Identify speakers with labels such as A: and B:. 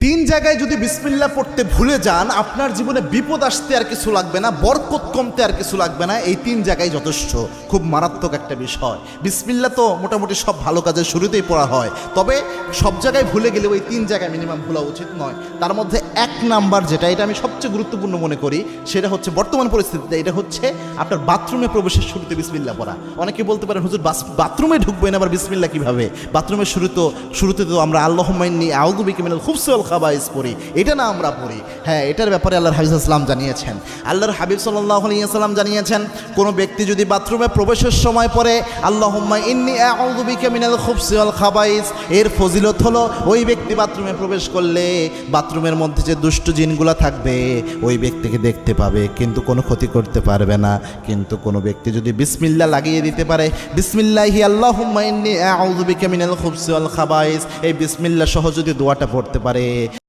A: তিন জায়গায় যদি বিসমিল্লাহ পড়তে ভুলে যান, আপনার জীবনে বিপদ আসতে আর কিছু লাগবে না, বরকত কমতে আর কিছু লাগবে না। এই তিন জায়গায় যথেষ্ট। খুব মারাত্মক একটা বিষয়। বিসমিল্লাহ তো মোটামুটি সব ভালো কাজের শুরুতেই পড়া হয়, তবে সব জায়গায় ভুলে গেলে ওই তিন জায়গায় মিনিমাম ভুলা উচিত নয়। তার মধ্যে এক নাম্বার যেটা, এটা আমি সবচেয়ে গুরুত্বপূর্ণ মনে করি, সেটা হচ্ছে বর্তমান পরিস্থিতিতে এটা হচ্ছে আপনার বাথরুমে প্রবেশের শুরুতে বিসমিল্লাহ পড়া। অনেকে বলতে পারেন, হুজুর বাথরুমে ঢুকবেন আবার বিসমিল্লাহ কিভাবে? বাথরুমের শুরুতে তো আমরা আল্লাহুম্মা ইন্নী আউযু বিকা মিনাল খুবসি ওয়াল খাবাইস পড়ি, এটা না আমরা পড়ি। হ্যাঁ, এটার ব্যাপারে আল্লাহর হাবিব সাল্লাল্লাহু আলাইহি ওয়াসাল্লাম জানিয়েছেন। আল্লাহর হাবিব সাল্লাল্লাহু আলাইহি ওয়াসাল্লাম জানিয়েছেন, কোনো ব্যক্তি যদি বাথরুমে প্রবেশের সময় পড়ে আল্লাহুম্মা ইন্নী আউযু বিকা মিনাল খুবসি ওয়াল খাবাইস, এর ফজিলত হলো ওই ব্যক্তি বাথরুমে প্রবেশ করলে বাথরুমের মধ্যে যে দুষ্ট জিনগুলো থাকবে ওই ব্যক্তিকে দেখতে পাবে, কিন্তু কোনো ক্ষতি করতে পারবে না। কিন্তু কোনো ব্যক্তি যদি বিসমিল্লাহ লাগিয়ে দিতে পারে, বিসমিল্লাহি আল্লাহুম্মা ইন্নী আউযু বিকা মিনাল খুবসি ওয়াল খাবাইস, এই বিসমিল্লাহ সহ যদি দোয়াটা পড়তে পারে,